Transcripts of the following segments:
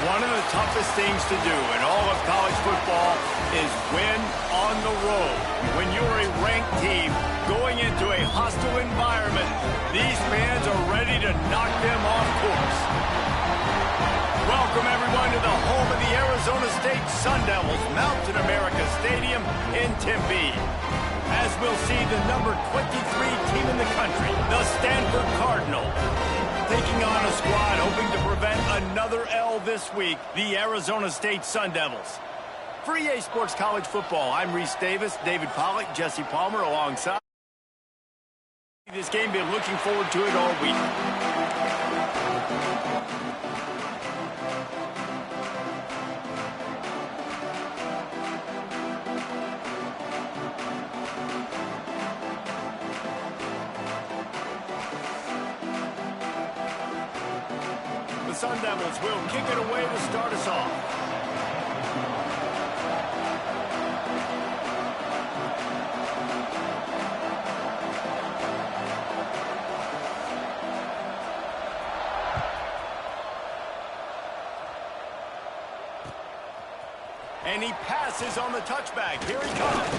One of the toughest things to do in all of college football is win on the road. When you're a ranked team going into a hostile environment, these fans are ready to knock them off course. Welcome, everyone, to the home of the Arizona State Sun Devils, Mountain America Stadium in Tempe. As we'll see the number 23 team in the country, the Stanford Cardinals, taking on a squad hoping to prevent another L this week, the Arizona State Sun Devils. For EA Sports College Football, I'm Reese Davis, David Pollack, Jesse Palmer alongside. This game, been looking forward to it all week. The Sun Devils will kick it away to start us off. And he passes on the touchback. Here he comes.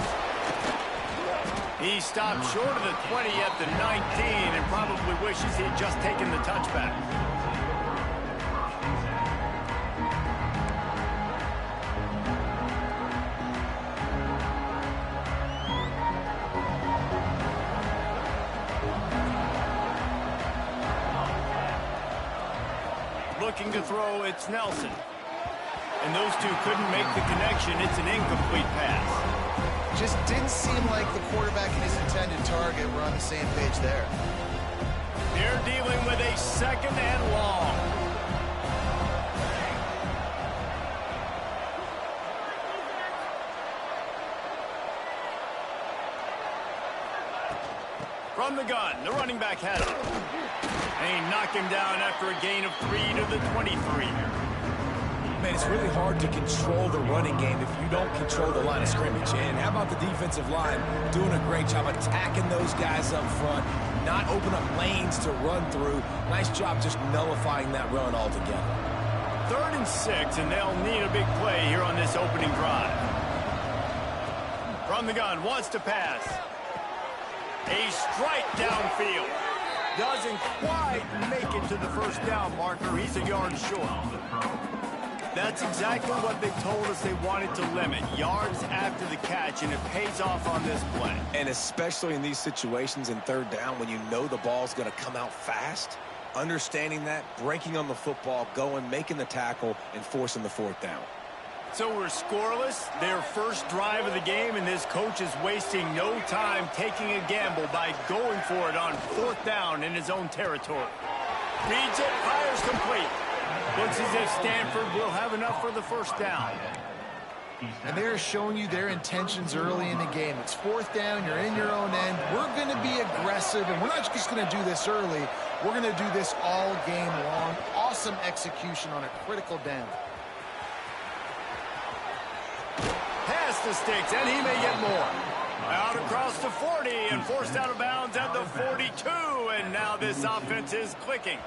He stopped short of the 20 at the 19 and probably wishes he'd just taken the touchback. Looking to throw, it's Nelson. And those two couldn't make the connection. It's an incomplete pass. Just didn't seem like the quarterback and his intended target were on the same page there. They're dealing with a second and long. From the gun, the running back had him. And he knocked him down after a gain of 3 to the 23. Man, it's really hard to control the running game if you don't control the line of scrimmage. And how about the defensive line doing a great job attacking those guys up front, not open up lanes to run through. Nice job just nullifying that run altogether. 3rd and 6, and they'll need a big play here on this opening drive. From the gun, wants to pass. A strike downfield. Doesn't quite make it to the first down marker. He's a yard short. That's exactly what they told us they wanted to limit. Yards after the catch, and it pays off on this play. And especially in these situations in 3rd down when you know the ball's going to come out fast, understanding that, breaking on the football, going, making the tackle, and forcing the 4th down. So we're scoreless, their first drive of the game, and this coach is wasting no time taking a gamble by going for it on 4th down in his own territory. Reads it, fires complete. Looks as if Stanford will have enough for the first down. And they're showing you their intentions early in the game. It's 4th down, you're in your own end. We're going to be aggressive, and we're not just going to do this early. We're going to do this all game long. Awesome execution on a critical down. Pass the sticks, and he may get more. Out across the 40 and forced out of bounds at the 42, and now this offense is clicking.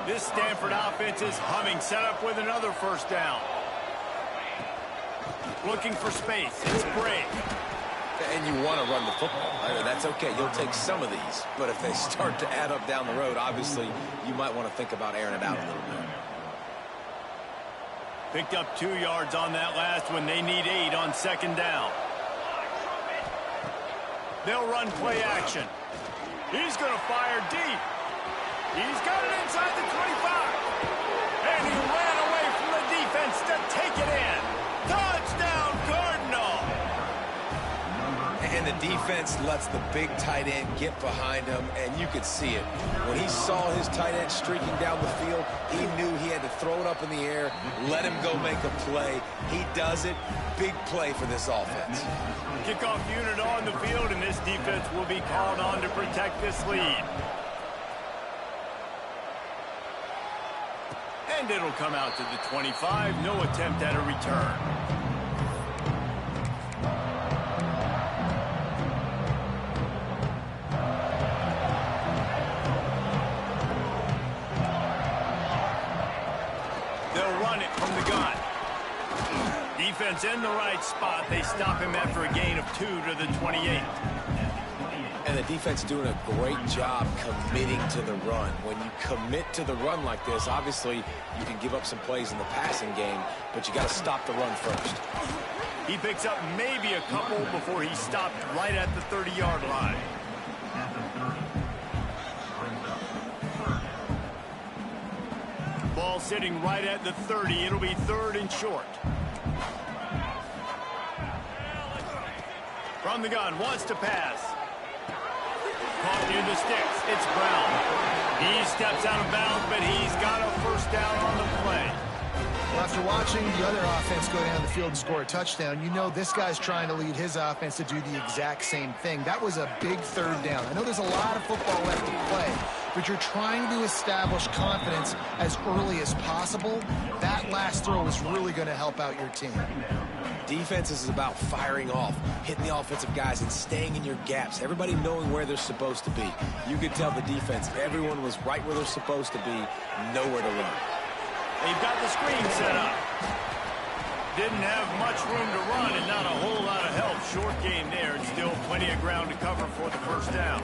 This Stanford offense is humming, set up with another first down. Looking for space, it's Bray. And you want to run the football. That's okay, you'll take some of these. But if they start to add up down the road, obviously you might want to think about airing it out a little bit. Picked up 2 yards on that last one. They need 8 on 2nd down. They'll run play action. He's going to fire deep. He's got it inside the 25. And he ran away from the defense to take it in. Touchdown, Cardinal. And the defense lets the big tight end get behind him, and you could see it. When he saw his tight end streaking down the field, he knew he had to throw it up in the air, let him go make a play. He does it. Big play for this offense. Kickoff unit on the field, and this defense will be called on to protect this lead. And it'll come out to the 25. No attempt at a return. They'll run it from the gun. Defense in the right spot. They stop him after a gain of 2 to the 28. And the defense doing a great job committing to the run. When you commit to the run like this, obviously you can give up some plays in the passing game, but you got to stop the run first. He picks up maybe a couple before he stopped right at the 30-yard line. Ball sitting right at the 30. It'll be 3rd and short. From the gun, wants to pass. Caught near the sticks. It's Brown. He steps out of bounds, but he's got a first down on the play. Well, after watching the other offense go down the field and score a touchdown, you know this guy's trying to lead his offense to do the exact same thing. That was a big 3rd down. I know there's a lot of football left to play, but you're trying to establish confidence as early as possible. That last throw is really going to help out your team. Defense is about firing off, hitting the offensive guys, and staying in your gaps. Everybody knowing where they're supposed to be. You could tell the defense, everyone was right where they're supposed to be, nowhere to run. They've got the screen set up. Didn't have much room to run and not a whole lot of help. Short game there, and still plenty of ground to cover for the first down.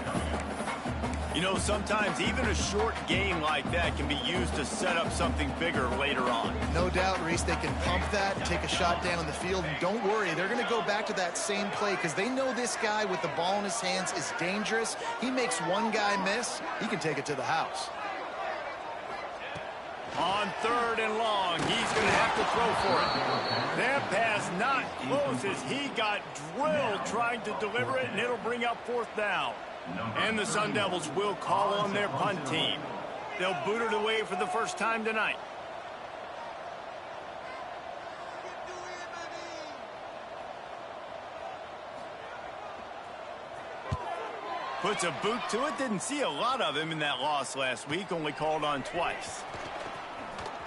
You know, sometimes even a short game like that can be used to set up something bigger later on. No doubt, Reese, they can pump that, take a shot down the field, and don't worry, they're going to go back to that same play because they know this guy with the ball in his hands is dangerous. He makes one guy miss, he can take it to the house. On 3rd and long, he's going to have to throw for it. That pass not close as he got drilled trying to deliver it, and it'll bring up 4th down. And the Sun Devils will call on their punt team. They'll boot it away for the first time tonight. Puts a boot to it. Didn't see a lot of him in that loss last week. Only called on twice.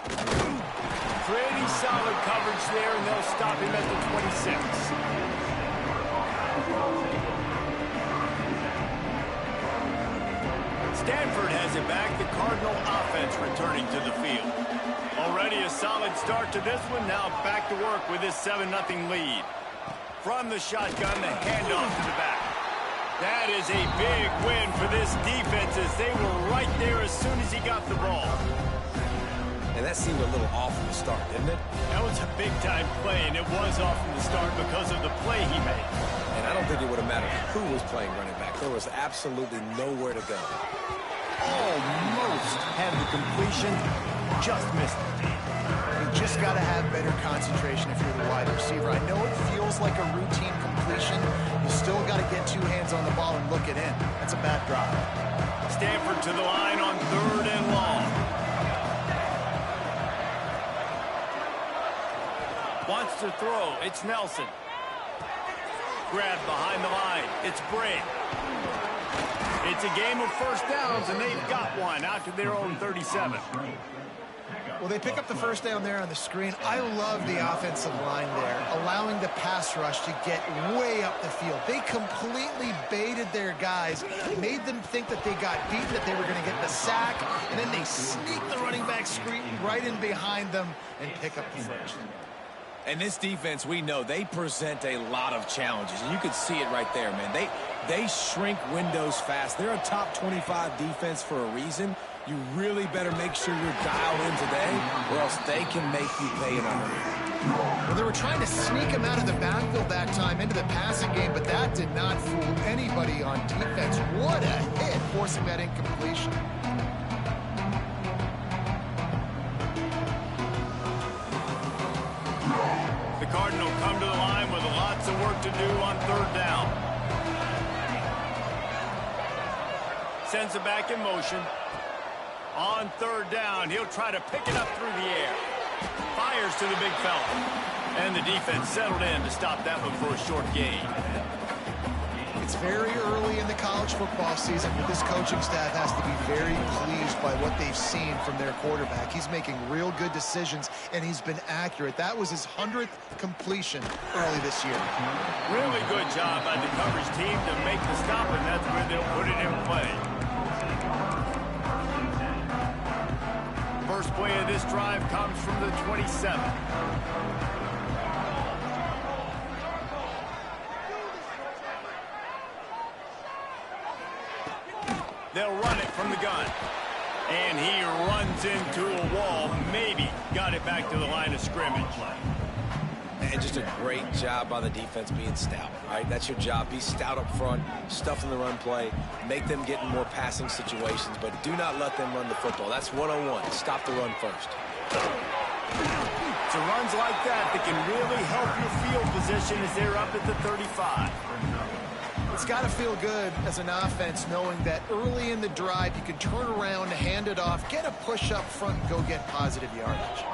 Pretty solid coverage there, and they'll stop him at the 26. Stanford has it back. The Cardinal offense returning to the field. Already a solid start to this one. Now back to work with his 7-0 lead. From the shotgun, the handoff to the back. That is a big win for this defense as they were right there as soon as he got the ball. And that seemed a little off from the start, didn't it? That was a big-time play, and it was off from the start because of the play he made. And I don't think it would have mattered who was playing running back. There was absolutely nowhere to go. Almost had the completion, just missed it. You just got to have better concentration if you're the wide receiver. I know it feels like a routine completion. You still got to get 2 hands on the ball and look it in. That's a bad drive. Stanford to the line on 3rd and long. Wants to throw. It's Nelson. Grabbed behind the line. It's Bray. It's a game of first downs, and they've got one out to their own 37. Well, they pick up the first down there on the screen. I love the offensive line there, allowing the pass rush to get way up the field. They completely baited their guys, made them think that they got beaten, that they were going to get the sack, and then they sneak the running back screen right in behind them and pick up the first. And this defense, we know, they present a lot of challenges. And you can see it right there, man. They shrink windows fast. They're a top 25 defense for a reason. You really better make sure you're dialed in today, or else they can make you pay it on. Well, they were trying to sneak him out of the backfield that time into the passing game, but that did not fool anybody on defense. What a hit, forcing that incompletion. The Cardinal come to the line with lots of work to do on 3rd down. Sends it back in motion. On 3rd down, he'll try to pick it up through the air. Fires to the big fella. And the defense settled in to stop that one for a short gain. It's very early in the college football season, but this coaching staff has to be very pleased by what they've seen from their quarterback. He's making real good decisions, and he's been accurate. That was his 100th completion early this year. Really good job by the coverage team to make the stop, and that's where they'll put it in play. first play of this drive comes from the 27. They'll run it from the gun. And he runs into a wall. Maybe got it back to the line of scrimmage. And just a great job by the defense being stout, right? That's your job. Be stout up front, stuff in the run play, make them get in more passing situations, but do not let them run the football. That's one-on-one. Stop the run first. It's runs like that can really help your field position as they're up at the 35. It's got to feel good as an offense knowing that early in the drive you can turn around, hand it off, get a push up front, and go get positive yardage.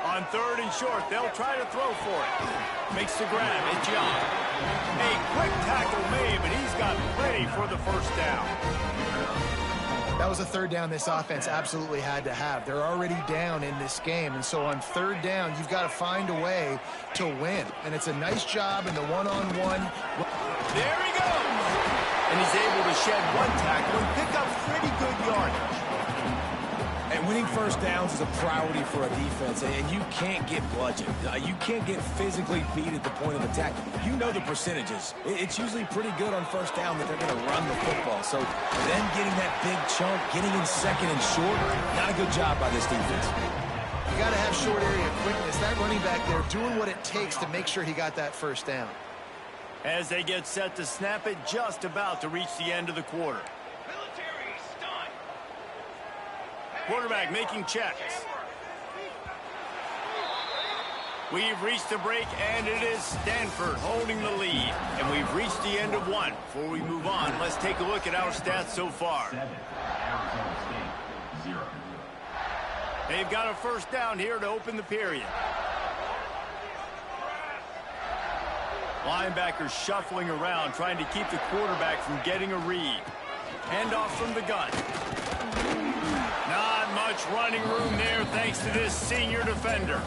On 3rd and short, they'll try to throw for it. Makes the grab. It's Young. A quick tackle made, but he's got plenty for the first down. That was a 3rd down this offense absolutely had to have. They're already down in this game, and so on 3rd down, you've got to find a way to win. And it's a nice job in the one-on-one. There he goes! And he's able to shed one tackle and pick up pretty good yardage. And winning first downs is a priority for a defense, and you can't get bludgeoned. You can't get physically beat at the point of attack. You know the percentages. It's usually pretty good on first down that they're going to run the football. So them getting that big chunk, getting in 2nd and short, not a good job by this defense. You got to have short area quickness. That running back there doing what it takes to make sure he got that first down. As they get set to snap it, just about to reach the end of the quarter. Quarterback making checks. We've reached the break, and it is Stanford holding the lead. And we've reached the end of one. Before we move on, let's take a look at our stats so far. They've got a first down here to open the period. Linebackers shuffling around, trying to keep the quarterback from getting a read. Handoff from the gun. Not much running room there thanks to this senior defender.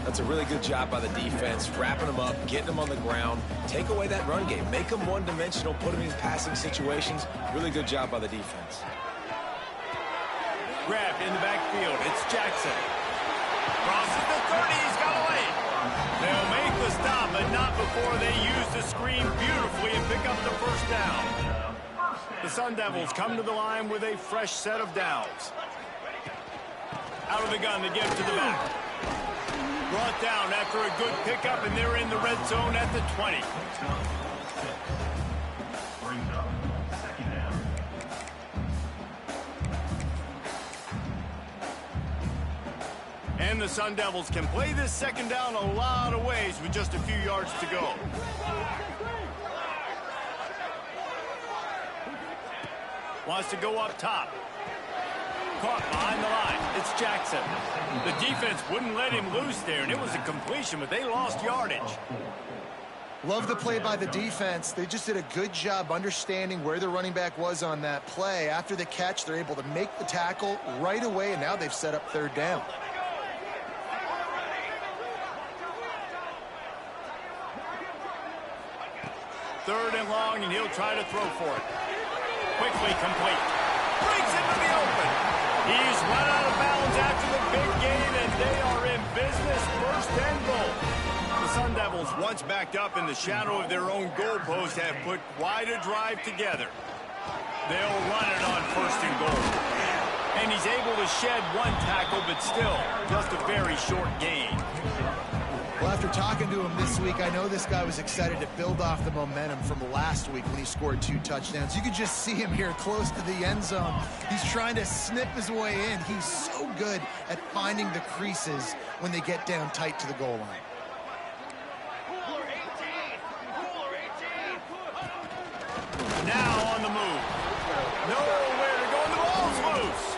That's a really good job by the defense, wrapping them up, getting them on the ground. Take away that run game. Make them one-dimensional, put them in passing situations. Really good job by the defense. Grabbed in the backfield. It's Jackson. Crosses the 30. He's got away. They'll make the stop, but not before they use the screen beautifully and pick up the first down. The Sun Devils come to the line with a fresh set of downs. Out of the gun, they give to the back. Brought down after a good pickup, and they're in the red zone at the 20. And the Sun Devils can play this second down a lot of ways with just a few yards to go. Wants to go up top. Caught behind the line. It's Jackson. The defense wouldn't let him loose there, and it was a completion, but they lost yardage. Love the play by the defense. They just did a good job understanding where the running back was on that play. After the catch, they're able to make the tackle right away, and now they've set up 3rd down. Third and long, and he'll try to throw for it. Quickly complete. Breaks into the open. He's run out of bounds after the big gain, and they are in business. 1st and goal. The Sun Devils, once backed up in the shadow of their own goalpost, have put quite a drive together. They'll run it on 1st and goal. And he's able to shed one tackle, but still just a very short gain. Well, after talking to him this week, I know this guy was excited to build off the momentum from last week when he scored 2 touchdowns. You could just see him here close to the end zone. He's trying to snip his way in. He's so good at finding the creases when they get down tight to the goal line. Now on the move. Nowhere to go, and the ball's loose.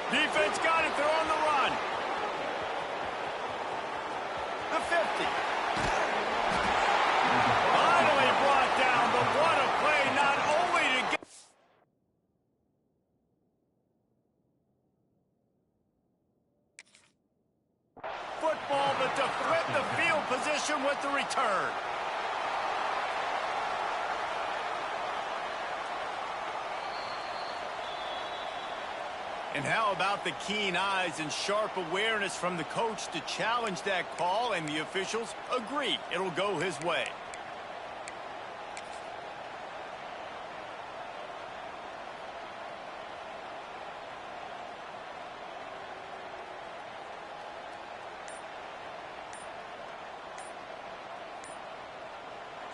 Defense got it. They're on the run. The 50. Finally brought down, but what a play, not only to get... Football, but to flip the field position with the return. And how about the keen eyes and sharp awareness from the coach to challenge that call, and the officials agree it'll go his way.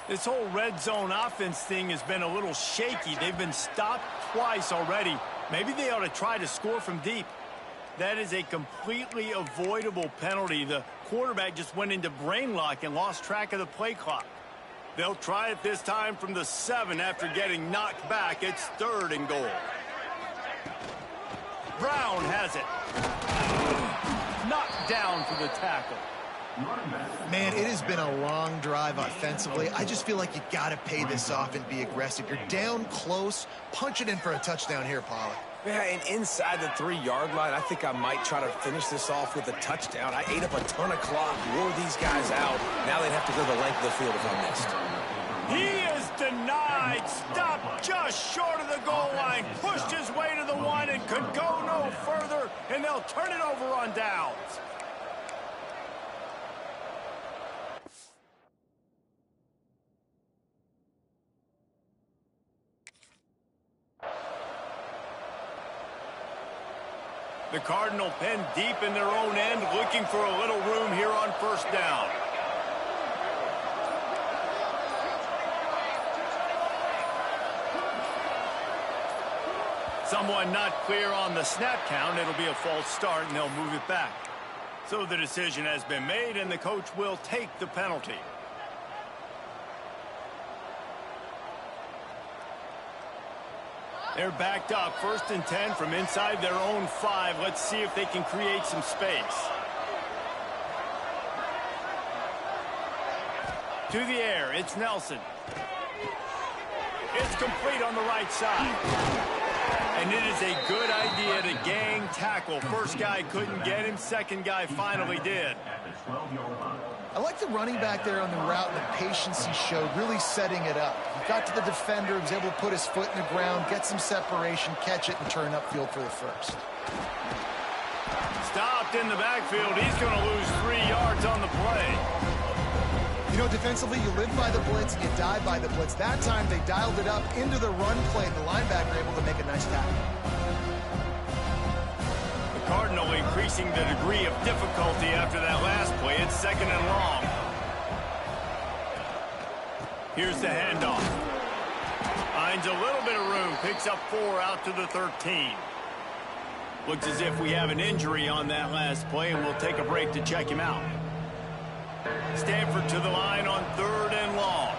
This whole red zone offense thing has been a little shaky. They've been stopped twice already. Maybe they ought to try to score from deep. That is a completely avoidable penalty. The quarterback just went into brain lock and lost track of the play clock. They'll try it this time from the 7 after getting knocked back. It's 3rd and goal. Brown has it. Knocked down for the tackle. Man, it has been a long drive offensively. I just feel like you got to pay this off and be aggressive. You're down close. Punch it in for a touchdown here, Pollard. Yeah, and inside the 3-yard line, I think I might try to finish this off with a touchdown. I ate up a ton of clock, wore these guys out. Now they'd have to go the length of the field if I missed. He is denied. Stopped just short of the goal line. Pushed his way to the 1 and could go no further, and they'll turn it over on downs. The Cardinal pen deep in their own end, looking for a little room here on 1st down. Someone not clear on the snap count. It'll be a false start, and they'll move it back. So the decision has been made, and the coach will take the penalty. They're backed up, 1st and 10 from inside their own 5. Let's see if they can create some space. To the air, it's Nelson. It's complete on the right side. And it is a good idea to gang tackle. First guy couldn't get him, second guy finally did. I like the running back there on the route and the patience he showed, really setting it up. He got to the defender, was able to put his foot in the ground, get some separation, catch it, and turn upfield for the 1st. Stopped in the backfield. He's going to lose 3 yards on the play. You know, defensively, you live by the blitz, you die by the blitz. That time, they dialed it up into the run play. The linebacker able to make a nice tackle. Cardinal increasing the degree of difficulty after that last play. It's 2nd and long. Here's the handoff. Finds a little bit of room. Picks up 4 out to the 13. Looks as if we have an injury on that last play, and we'll take a break to check him out. Stanford to the line on 3rd and long.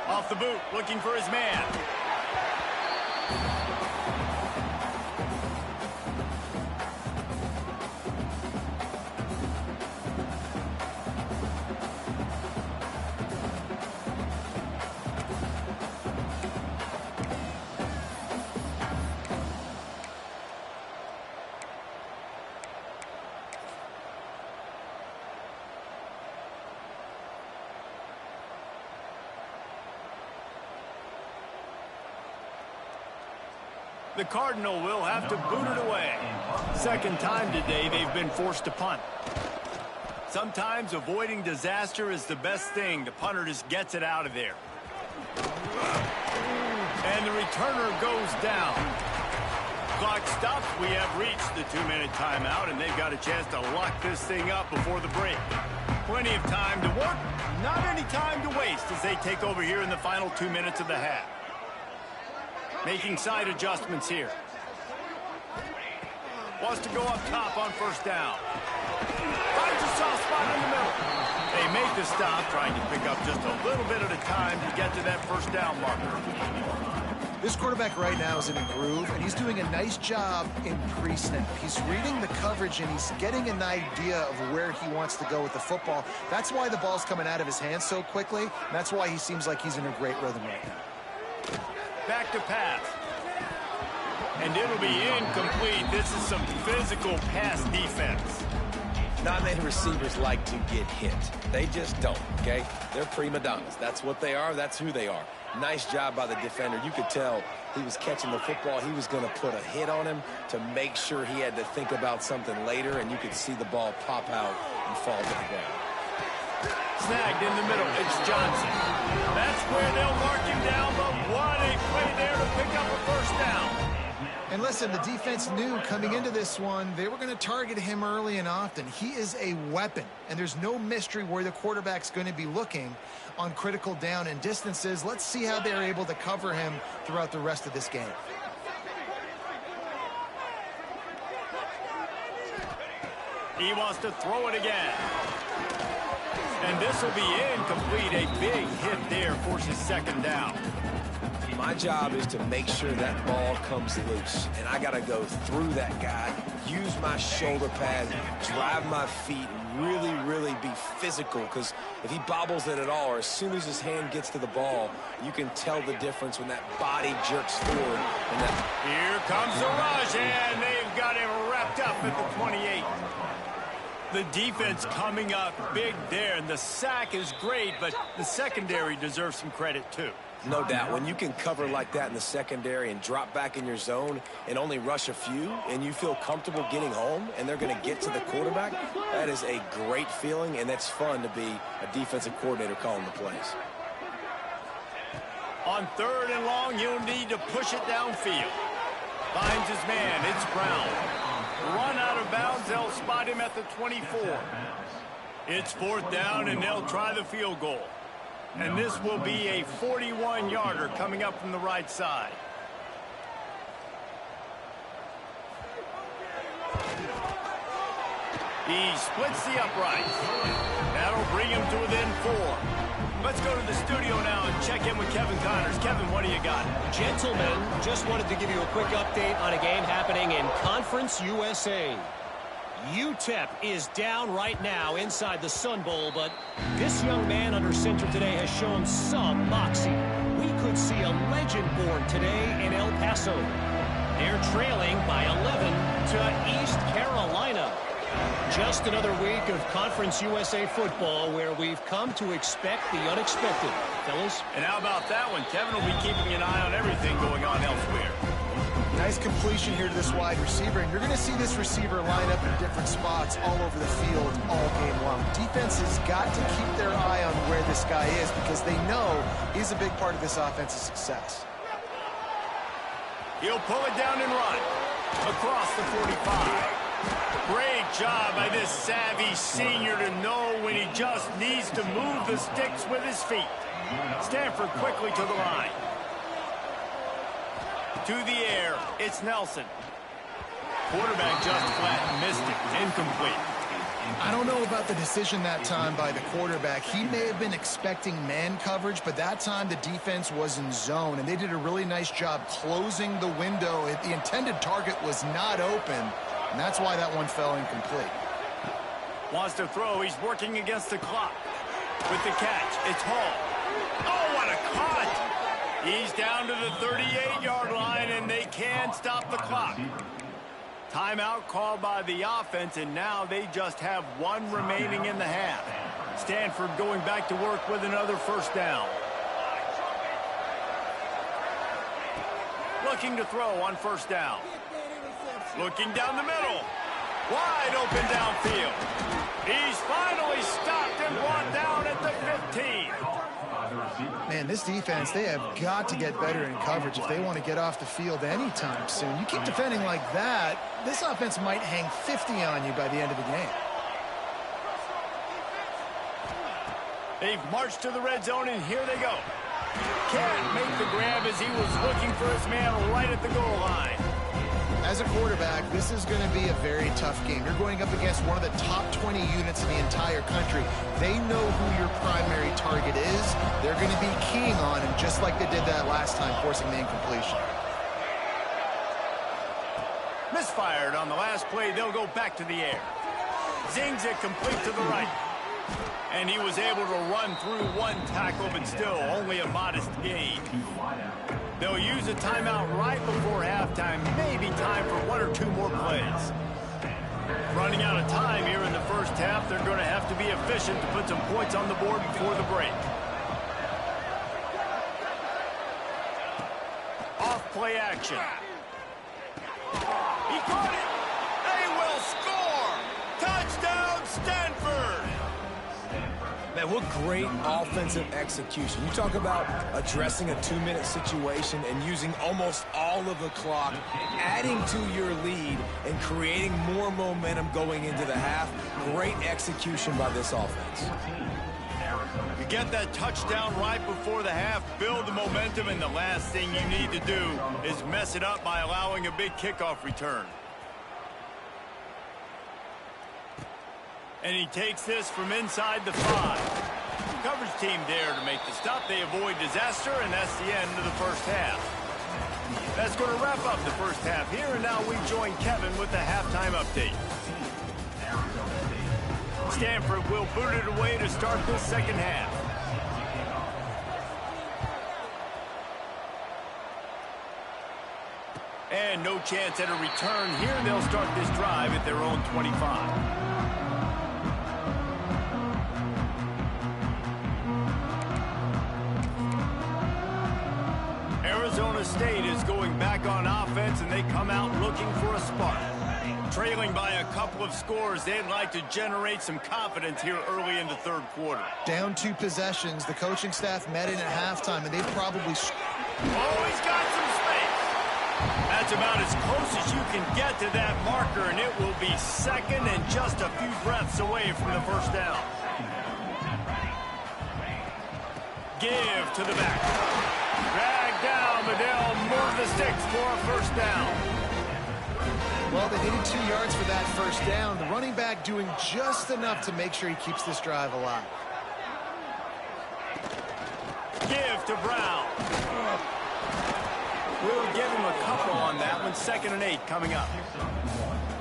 Off the boot, looking for his man. The Cardinal will have to boot it away. 2nd time today they've been forced to punt. Sometimes avoiding disaster is the best thing. The punter just gets it out of there. And the returner goes down. Clock stops. We have reached the 2-minute timeout, and they've got a chance to lock this thing up before the break. Plenty of time to work, not any time to waste as they take over here in the final 2 minutes of the half. Making side adjustments here. Wants to go up top on 1st down. Finds a soft spot in the middle. They make the stop, trying to pick up just a little bit at a time to get to that 1st down marker. This quarterback right now is in a groove, and he's doing a nice job in pre-snap. He's reading the coverage, and he's getting an idea of where he wants to go with the football. That's why the ball's coming out of his hands so quickly, and that's why he seems like he's in a great rhythm right now. Back to pass. And it'll be incomplete. This is some physical pass defense. Not many receivers like to get hit. They just don't, okay? They're prima donnas. That's what they are. That's who they are. Nice job by the defender. You could tell he was catching the football. He was going to put a hit on him to make sure he had to think about something later, and you could see the ball pop out and fall to the ground. Snagged in the middle. It's Johnson. That's where they'll mark him down, but what a play there to pick up a first down. And listen, the defense knew coming into this one, they were going to target him early and often. He is a weapon, and there's no mystery where the quarterback's going to be looking on critical down and distances. Let's see how they're able to cover him throughout the rest of this game. He wants to throw it again. And this will be incomplete. A big hit there forces second down. My job is to make sure that ball comes loose, and I got to go through that guy, use my shoulder pad, drive my feet, really, really be physical, because if he bobbles it at all, or as soon as his hand gets to the ball, you can tell the difference when that body jerks forward. And that... Here comes the rush, and they've got him wrapped up at the 28. The defense coming up big there, and the sack is great, but the secondary deserves some credit too. No doubt. When you can cover like that in the secondary and drop back in your zone and only rush a few, and you feel comfortable getting home and they're going to get to the quarterback, that is a great feeling, and that's fun to be a defensive coordinator calling the plays. On 3rd and long, he'll need to push it downfield. Finds his man. It's Brown. Run out of bounds. They'll spot him at the 24. It's 4th down, and they'll try the field goal. And this will be a 41-yarder coming up from the right side. He splits the uprights. That'll bring him to within 4. Let's go to the studio now and check in with Kevin Connors. Kevin, what do you got? Gentlemen, just wanted to give you a quick update on a game happening in Conference USA. UTEP is down right now inside the Sun Bowl, but this young man under center today has shown some moxie. We could see a legend born today in El Paso. They're trailing by 11 to East Carolina. Just another week of Conference USA football where we've come to expect the unexpected. Fellas? And how about that one? Kevin will be keeping an eye on everything going on elsewhere. Nice completion here to this wide receiver, and you're going to see this receiver line up in different spots all over the field all game long. Defense has got to keep their eye on where this guy is because they know he's a big part of this offense's success. He'll pull it down and run across the 45. Great job by this savvy senior to know when he just needs to move the sticks with his feet. Stanford quickly to the line. To the air, it's Nelson. Quarterback just flat missed it. Incomplete. I don't know about the decision that time by the quarterback. He may have been expecting man coverage, but that time the defense was in zone, and they did a really nice job closing the window. The intended target was not open, and that's why that one fell incomplete. Wants to throw. He's working against the clock. With the catch, it's Hall. Oh, what a cut! He's down to the 38-yard line, and they can't stop the clock. Timeout called by the offense, and now they just have one remaining in the half. Stanford going back to work with another first down. Looking to throw on first down. Looking down the middle. Wide open downfield. He's finally stopped and brought down at the 15. Man, this defense, they have got to get better in coverage if they want to get off the field anytime soon. You keep defending like that, this offense might hang 50 on you by the end of the game. They've marched to the red zone, and here they go. Can't make the grab as he was looking for his man right at the goal line. As a quarterback, this is going to be a very tough game. You're going up against one of the top 20 units in the entire country. They know who your primary target is. They're going to be keying on him just like they did that last time, forcing the incompletion. Misfired on the last play. They'll go back to the air. Zings it complete to the right. And he was able to run through one tackle, but still only a modest gain. They'll use a timeout right before halftime, maybe time for 1 or 2 more plays. Running out of time here in the first half, they're going to have to be efficient to put some points on the board before the break. Off play action. He caught it. They will score. Touchdown, Stanford. Man, what great offensive execution. You talk about addressing a 2-minute situation and using almost all of the clock, adding to your lead and creating more momentum going into the half. Great execution by this offense. You get that touchdown right before the half, build the momentum, and the last thing you need to do is mess it up by allowing a big kickoff return. And he takes this from inside the 5. Coverage team there to make the stop. They avoid disaster, and that's the end of the first half. That's going to wrap up the first half here, and now we join Kevin with the halftime update. Stanford will boot it away to start this second half. And no chance at a return here. They'll start this drive at their own 25. Arizona State is going back on offense, and they come out looking for a spark. Trailing by a couple of scores, they'd like to generate some confidence here early in the third quarter. Down 2 possessions. The coaching staff met in at halftime, and they probably... Oh, he's got some space. That's about as close as you can get to that marker, and it will be second and just a few breaths away from the first down. Give to the back. Drag down, but they'll move the sticks for a first down. Well, they needed 2 yards for that first down. The running back doing just enough to make sure he keeps this drive alive. Give to Brown. We'll give him a couple on that one. 2nd and 8 coming up.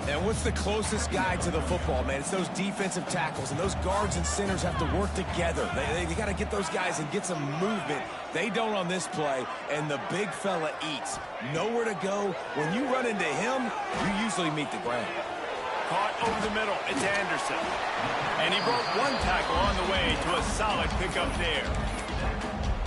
And what's the closest guy to the football, man? It's those defensive tackles, and those guards and centers have to work together. They got to get those guys and get some movement. They don't on this play, and the big fella eats. Nowhere to go. When you run into him, you usually meet the ground. Caught over the middle. It's Anderson. And he broke 1 tackle on the way to a solid pickup there.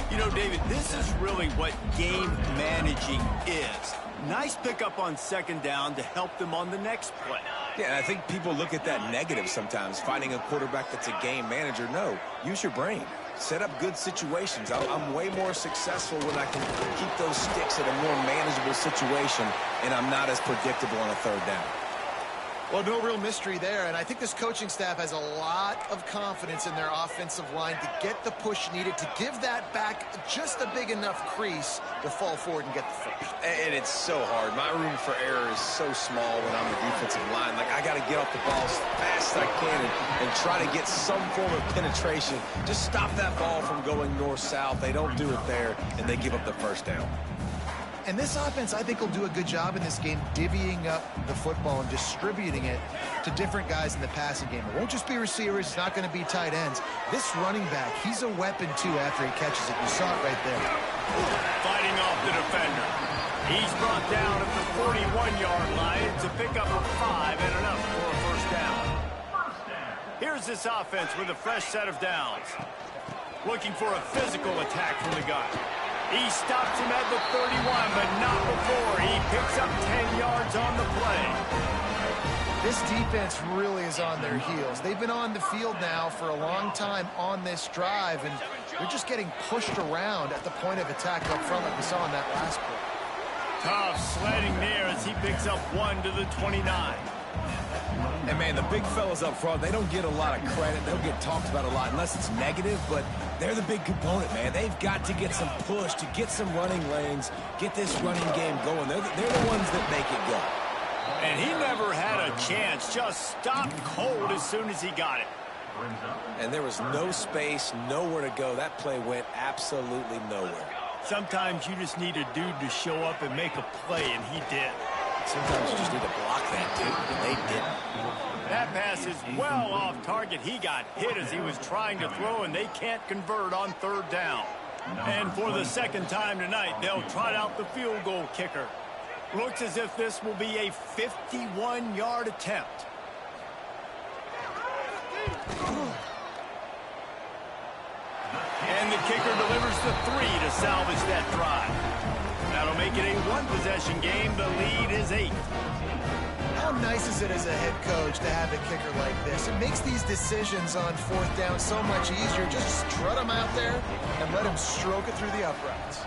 You know, David, this is really what game managing is. Nice pickup on 2nd down to help them on the next play. Yeah, I think people look at that negative sometimes, finding a quarterback that's a game manager. No, use your brain. Set up good situations. I'm way more successful when I can keep those sticks at a more manageable situation, and I'm not as predictable on a 3rd down. Well, no real mystery there, and I think this coaching staff has a lot of confidence in their offensive line to get the push needed to give that back just a big enough crease to fall forward and get the first. And it's so hard. My room for error is so small when I'm the defensive line. Like, I got to get off the ball as fast as I can and try to get some form of penetration. Just stop that ball from going north-south. They don't do it there, and they give up the first down. And this offense, I think, will do a good job in this game divvying up the football and distributing it to different guys in the passing game. It won't just be receivers. It's not going to be tight ends. This running back, he's a weapon, too, after he catches it. You saw it right there. Fighting off the defender. He's brought down at the 41-yard line. It's a pickup of 5 and enough for a first down. Here's this offense with a fresh set of downs. Looking for a physical attack from the gun. He stops him at the 31, but not before he picks up 10 yards on the play. This defense really is on their heels. They've been on the field now for a long time on this drive, and they're just getting pushed around at the point of attack up front like we saw in that last play. Tough sledding there as he picks up 1 to the 29. And, man, the big fellas up front, they don't get a lot of credit. They'll get talked about a lot unless it's negative, but they're the big component, man. They've got to get some push, to get some running lanes, get this running game going. They're the ones that make it go. And he never had a chance, just stopped cold as soon as he got it. And there was no space, nowhere to go. That play went absolutely nowhere. Sometimes you just need a dude to show up and make a play, and he did. Sometimes you just need to block that, too, and they didn't. That pass is well off target. He got hit as he was trying to throw, and they can't convert on 3rd down. And for the second time tonight, they'll trot out the field goal kicker. Looks as if this will be a 51-yard attempt. And the kicker delivers the 3 to salvage that drive. That'll make it a one-possession game. The lead is 8. How nice is it as a head coach to have a kicker like this? It makes these decisions on 4th down so much easier. Just strut him out there and let him stroke it through the uprights.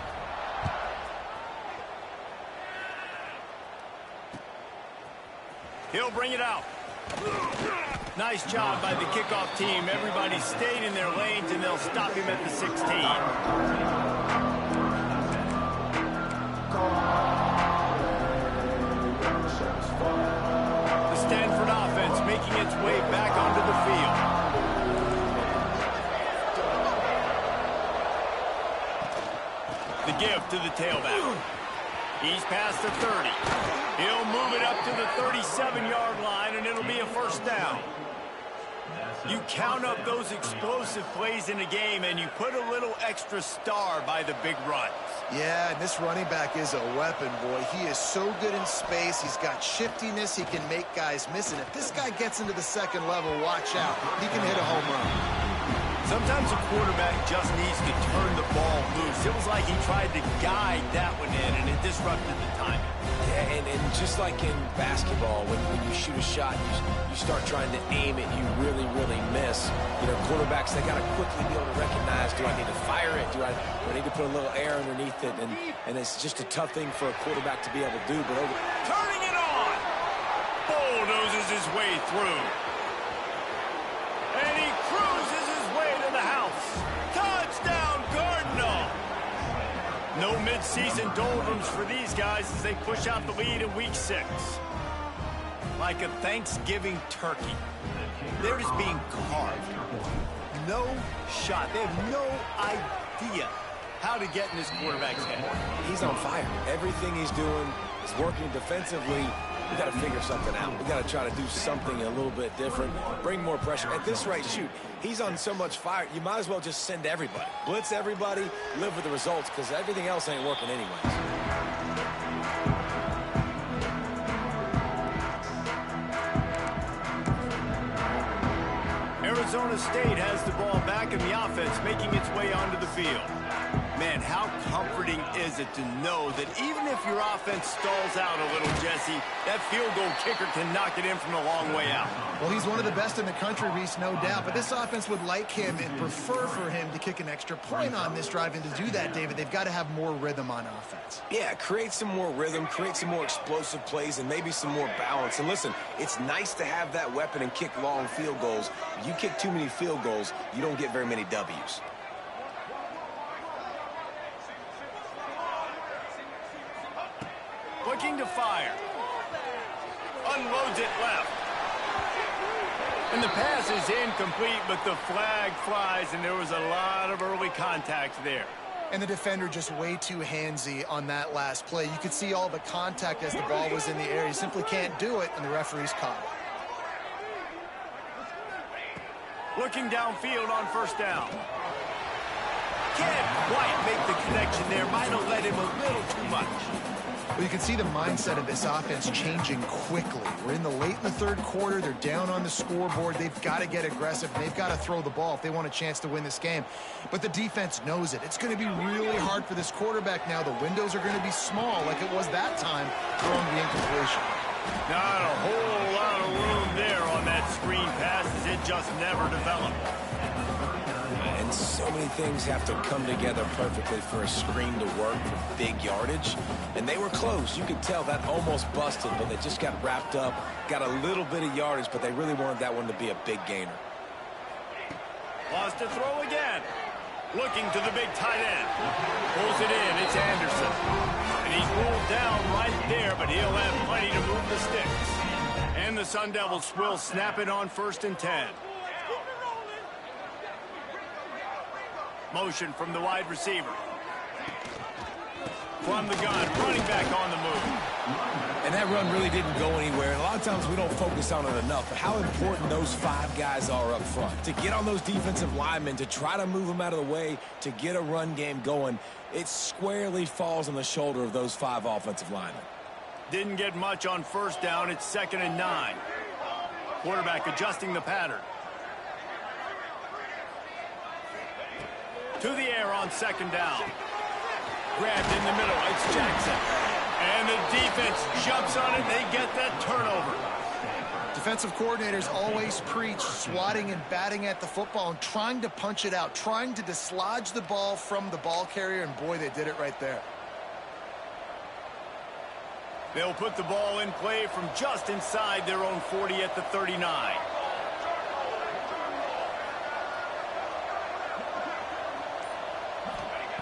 He'll bring it out. Nice job by the kickoff team. Everybody stayed in their lanes, and they'll stop him at the 16. Stanford offense making its way back onto the field. The give to the tailback. He's past the 30. He'll move it up to the 37-yard line, and it'll be a first down. You count up those explosive plays in a game, and you put a little extra star by the big runs. Yeah, and this running back is a weapon, boy. He is so good in space. He's got shiftiness. He can make guys miss. And if this guy gets into the second level, watch out. He can hit a home run. Sometimes a quarterback just needs to turn the ball loose. It was like he tried to guide that one in, and it disrupted the timing. Yeah, and just like in basketball, when you shoot a shot, you start trying to aim it, you really miss. You know, quarterbacks, they got to quickly be able to recognize, do I need to fire it? Do I need to put a little air underneath it? And it's just a tough thing for a quarterback to be able to do. But turning it on! Bulldozes his way through. And he cruises his way to the house. Touchdown, Cardinal! No mid-season doldrums for these guys as they push out the lead in Week 6. Like a Thanksgiving turkey. They're just being carved. No shot. They have no idea how to get in this quarterback's head. He's on fire. Everything he's doing is working defensively. We got to figure something out. We got to try to do something a little bit different, bring more pressure. At this rate, shoot, he's on so much fire, you might as well just send everybody. Blitz everybody, live with the results, because everything else ain't working anyways. Arizona State has the ball back, and the offense making its way onto the field. Man, how comforting is it to know that even if your offense stalls out a little, Jesse, that field goal kicker can knock it in from a long way out. Well, he's one of the best in the country, Reese, no doubt. But this offense would like him and prefer for him to kick an extra point on this drive. And to do that, David, they've got to have more rhythm on offense. Yeah, create some more rhythm, create some more explosive plays, and maybe some more balance. And listen, it's nice to have that weapon and kick long field goals. You kick too many field goals, you don't get very many W's. Looking to fire. Unloads it left. And the pass is incomplete, but the flag flies, and there was a lot of early contact there. And the defender just way too handsy on that last play. You could see all the contact as the ball was in the air. He simply can't do it, and the referee's caught it. Looking downfield on first down. Can't quite make the connection there. Might have let him a little too much. Well, you can see the mindset of this offense changing quickly. We're late in the third quarter. They're down on the scoreboard. They've got to get aggressive. They've got to throw the ball if they want a chance to win this game. But the defense knows it. It's going to be really hard for this quarterback now. The windows are going to be small like it was that time throwing the incompletion. Not a whole lot of room there on that screen pass as it just never developed. And so many things have to come together perfectly for a screen to work for big yardage. And they were close. You could tell that almost busted, but they just got wrapped up, got a little bit of yardage, but they really wanted that one to be a big gainer. Lost to throw again. Looking to the big tight end. Pulls it in. It's Anderson. And he's rolled down right there, but he'll have plenty to move the sticks. And the Sun Devils will snap it on 1st and 10. Motion from the wide receiver. From the gun, running back on the move. And that run really didn't go anywhere. And a lot of times we don't focus on it enough, but how important those 5 guys are up front. To get on those defensive linemen, to try to move them out of the way, to get a run game going, it squarely falls on the shoulder of those 5 offensive linemen. Didn't get much on first down. It's 2nd and 9. Quarterback adjusting the pattern. To the air on 2nd down. Grabbed in the middle. It's Jackson. And the defense jumps on it. They get that turnover. Defensive coordinators always preach swatting and batting at the football and trying to punch it out, trying to dislodge the ball from the ball carrier, and boy, they did it right there. They'll put the ball in play from just inside their own 40 at the 39.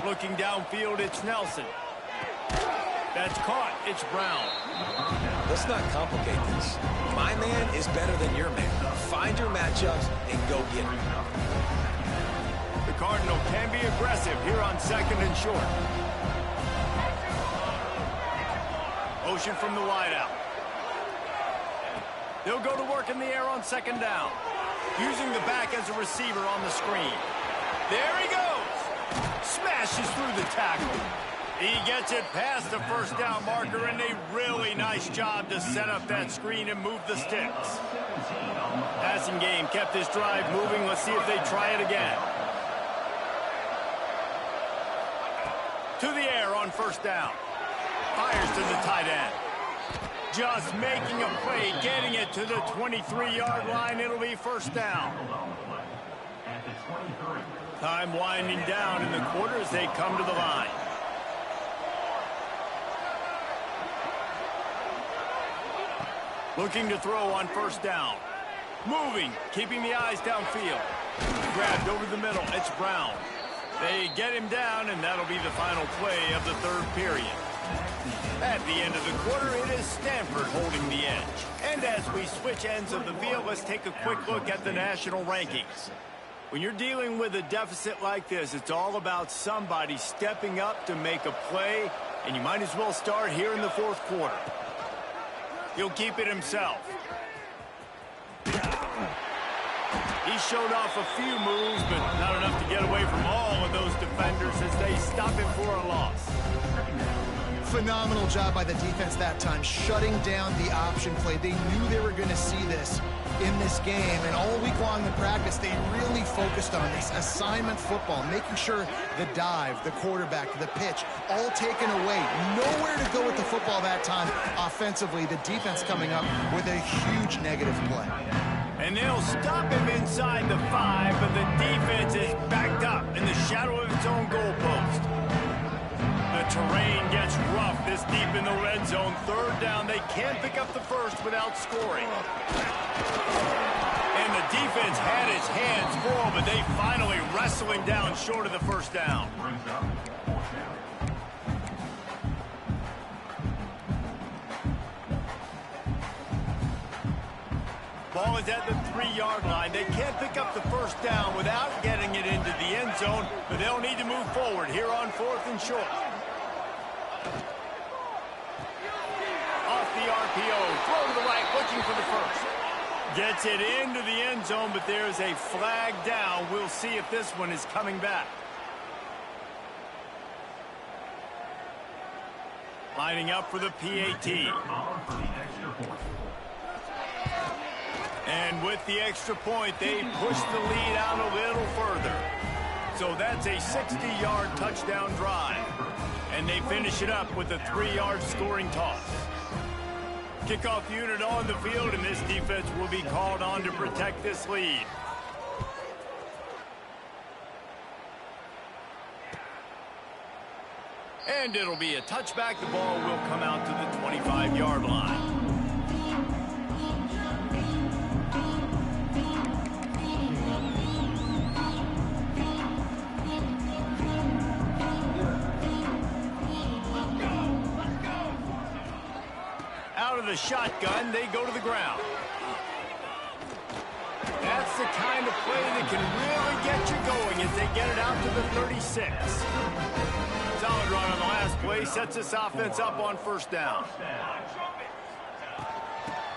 Looking downfield, it's Nelson. That's caught. It's Brown. Let's not complicate this. My man is better than your man. Find your matchups and go get it. The Cardinal can be aggressive here on 2nd and short. Motion from the wideout. They'll go to work in the air on 2nd down. Using the back as a receiver on the screen. There he goes. Smashes through the tackle. He gets it past the first down marker, and a really nice job to set up that screen and move the sticks. Passing game kept this drive moving. Let's see if they try it again. To the air on first down. Fires to the tight end. Just making a play, getting it to the 23-yard line. It'll be first down. Time winding down in the quarter as they come to the line. Looking to throw on first down. Moving, keeping the eyes downfield. Grabbed over the middle, it's Brown. They get him down, and that'll be the final play of the 3rd period. At the end of the quarter, it is Stanford holding the edge. And as we switch ends of the field, let's take a quick look at the national rankings. When you're dealing with a deficit like this, it's all about somebody stepping up to make a play, and you might as well start here in the 4th quarter. He'll keep it himself. He showed off a few moves, but not enough to get away from all of those defenders as they stop him for a loss. Phenomenal job by the defense that time, shutting down the option play. They knew they were going to see this in this game, and all week long in practice, they really focused on this assignment football, making sure the dive, the quarterback, the pitch, all taken away. Nowhere to go with the football that time offensively. The defense coming up with a huge negative play. And they'll stop him inside the 5, but the defense is backed up in the shadow of its own goalpost. The terrain gets rough this deep in the red zone. 3rd down, they can't pick up the first without scoring. And the defense had his hands full, but they finally wrestle him down short of the first down. Ball is at the 3-yard line. They can't pick up the first down without getting it into the end zone, but they'll need to move forward here on 4th and short. Off the RPO, throw to the right, looking for the first. Gets it into the end zone, but there's a flag down. We'll see if this one is coming back. Lining up for the PAT. And with the extra point, they push the lead out a little further. So that's a 60-yard touchdown drive. And they finish it up with a 3-yard scoring toss. Kickoff unit on the field, and this defense will be called on to protect this lead. And it'll be a touchback. The ball will come out to the 25-yard line. Out of the shotgun, they go to the ground. That's the kind of play that can really get you going as they get it out to the 36. Solid run on the last play sets this offense up on first down.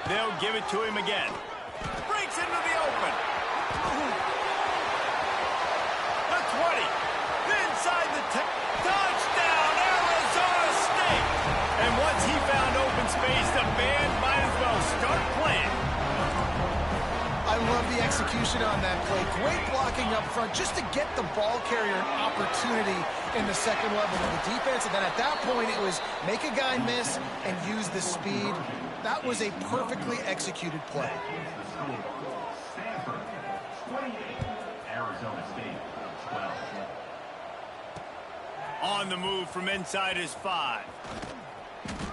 They'll give it to him again. Breaks into the open. The 20. Inside the 10. Touchdown, Arizona State. And once he found open space, the band might as well start playing. I love the execution on that play. Great blocking up front just to get the ball carrier an opportunity in the second level of the defense. And then at that point, it was make a guy miss and use the speed. That was a perfectly executed play. Stanford, 28. Arizona State, 12. On the move from inside his 5.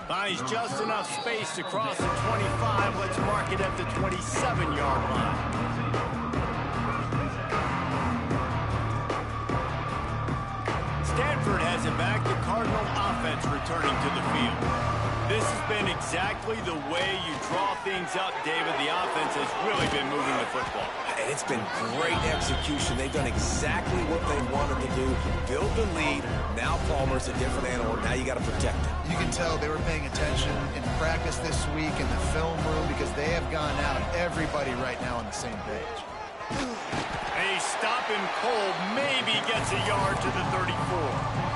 Finds just enough space to cross the 25. Let's mark it at the 27-yard line. Stanford has it back. The Cardinal offense returning to the field. This has been exactly the way you draw things up, David. The offense has really been moving the football. And it's been great execution. They've done exactly what they wanted to do. Build the lead. Now Palmer's a different animal. Now you got to protect him. You can tell they were paying attention in practice this week in the film room because they have gone out. Everybody right now on the same page. A stop him cold, maybe gets a yard to the 34.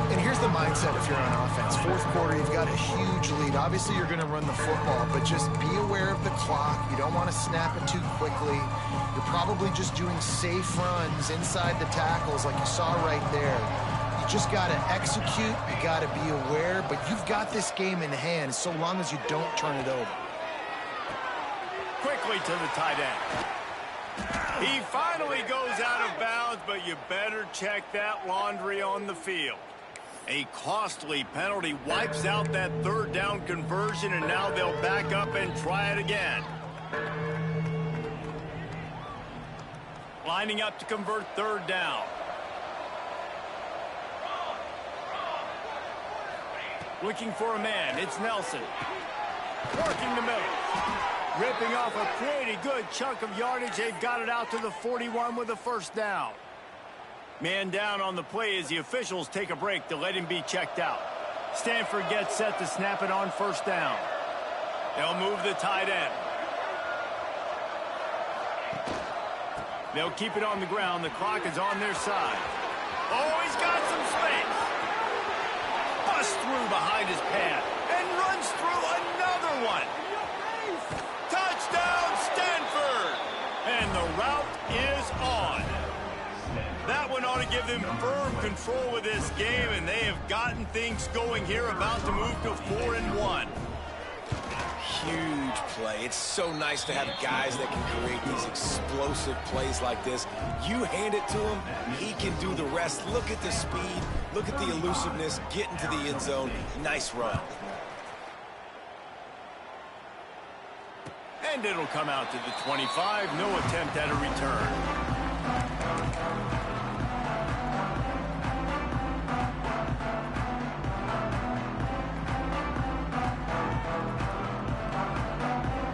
And here's the mindset if you're on offense. Fourth quarter, you've got a huge lead. Obviously, you're going to run the football, but just be aware of the clock. You don't want to snap it too quickly. You're probably just doing safe runs inside the tackles like you saw right there. You just got to execute. You got to be aware, but you've got this game in hand so long as you don't turn it over. Quickly to the tight end. He finally goes out of bounds, but you better check that laundry on the field. A costly penalty wipes out that third down conversion, and now they'll back up and try it again. Lining up to convert third down. Looking for a man. It's Nelson. Working the middle. Ripping off a pretty good chunk of yardage. They've got it out to the 41 with a first down. Man down on the play as the officials take a break to let him be checked out. Stanford gets set to snap it on first down. They'll move the tight end. They'll keep it on the ground. The clock is on their side. Oh, he's got some space. Busts through behind his pad and runs through another one. Touchdown, Stanford! And the route is on. That one ought to give them firm control with this game, and they have gotten things going here, about to move to 4-1. Huge play. It's so nice to have guys that can create these explosive plays like this. You hand it to him, he can do the rest. Look at the speed. Look at the elusiveness. Get into the end zone. Nice run. And it'll come out to the 25. No attempt at a return.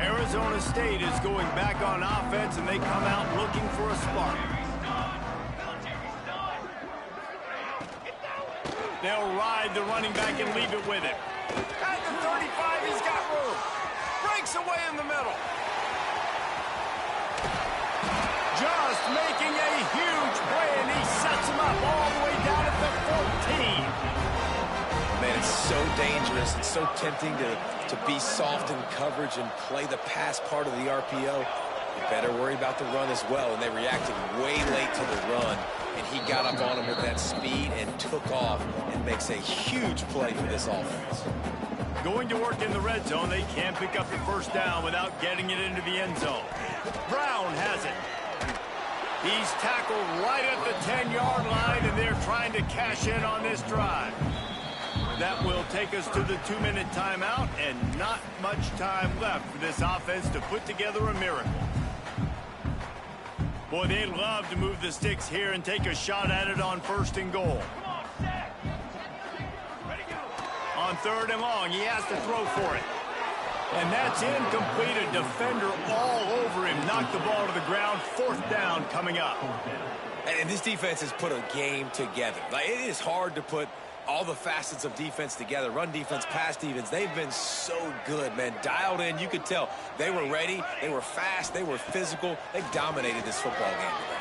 Arizona State is going back on offense, and they come out looking for a spark. They'll ride the running back and leave it with him. At the 35, he's got room. Breaks away in the middle. Just making a huge play, and he sets him up all the way down at the 14. Man, it's so dangerous. It's so tempting to be soft in coverage and play the pass part of the RPO. You better worry about the run as well, and they reacted way late to the run, and he got up on him with that speed and took off and makes a huge play for this offense. Going to work in the red zone, they can't pick up the first down without getting it into the end zone. Brown has it. He's tackled right at the 10-yard line, and they're trying to cash in on this drive. That will take us to the 2-minute timeout, and not much time left for this offense to put together a miracle. Boy, they'd love to move the sticks here and take a shot at it on 1st and goal. On 3rd and long, he has to throw for it. And that's incomplete. A defender all over him. Knocked the ball to the ground. 4th down coming up. And this defense has put a game together. Like, it is hard to put all the facets of defense together, run defense, pass defense. They've been so good, man. Dialed in. You could tell they were ready. They were fast. They were physical. They dominated this football game today.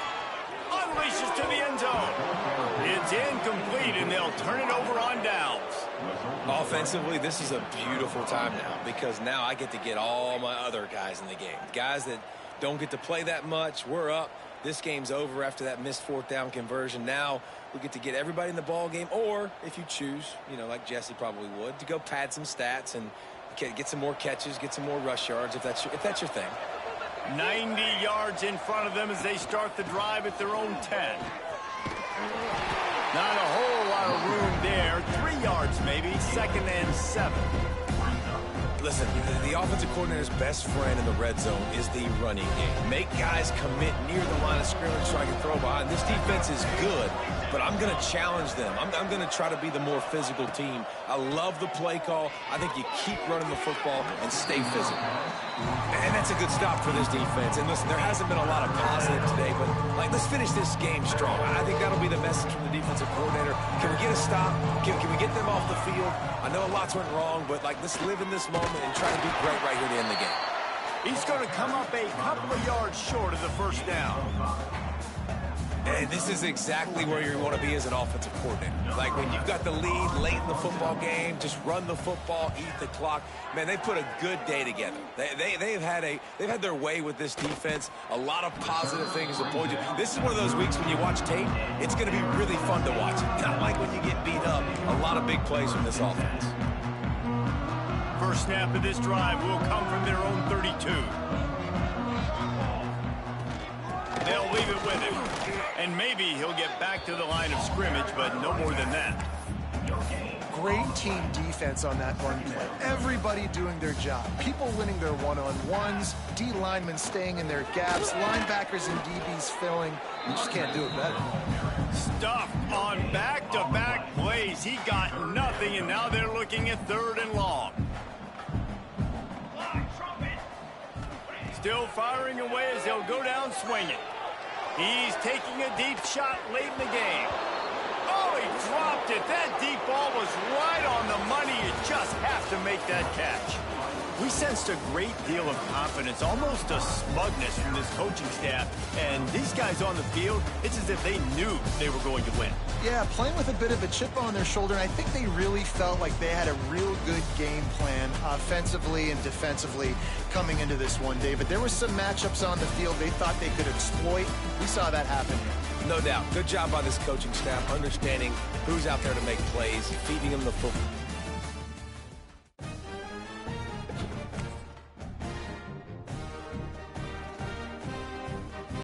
Unleashes to the end zone. It's incomplete, and they'll turn it over on downs. Offensively, this is a beautiful time now because now I get to get all my other guys in the game. Guys that don't get to play that much, we're up. This game's over after that missed fourth down conversion. Now we get to get everybody in the ball game, or if you choose, you know, like Jesse probably would, to go pad some stats and get some more catches, get some more rush yards if that's your thing. 90 yards in front of them as they start the drive at their own 10. Not a whole lot of room there. 3 yards maybe. 2nd and 7. Listen, the offensive coordinator's best friend in the red zone is the running game. Make guys commit near the line of scrimmage so I can throw behind. This defense is good, but I'm going to challenge them. I'm going to try to be the more physical team. I love the play call. I think you keep running the football and stay physical. And that's a good stop for this defense. And listen, there hasn't been a lot of positive today, but let's finish this game strong. I think that'll be the message from the defensive coordinator. Can we get a stop? Can we get them off the field? I know lots went wrong, but let's live in this moment and try to be great right here to end the game. He's going to come up a couple of yards short of the first down. And this is exactly where you want to be as an offensive coordinator. Like when you've got the lead late in the football game, just run the football, eat the clock. Man, they put a good day together. They've had their way with this defense. A lot of positive things to point to. This is one of those weeks when you watch tape, it's going to be really fun to watch. Not like when you get beat up. A lot of big plays from this offense. First snap of this drive will come from their own 32. They'll leave it with him. And maybe he'll get back to the line of scrimmage, but no more than that. Great team defense on that run play. Everybody doing their job. People winning their one-on-ones, D linemen staying in their gaps, linebackers and DBs filling. You just can't do it better. Stuffed on back-to-back plays. He got nothing, and now they're looking at 3rd and long. Still firing away as they'll go down swinging. He's taking a deep shot late in the game. Oh, he dropped it. That deep ball was right on the money. You just have to make that catch. We sensed a great deal of confidence, almost a smugness from this coaching staff. And these guys on the field, it's as if they knew they were going to win. Yeah, playing with a bit of a chip on their shoulder, and I think they really felt like they had a real good game plan offensively and defensively coming into this one, David. There were some matchups on the field they thought they could exploit. We saw that happen here. No doubt. Good job by this coaching staff, understanding who's out there to make plays, feeding them the football.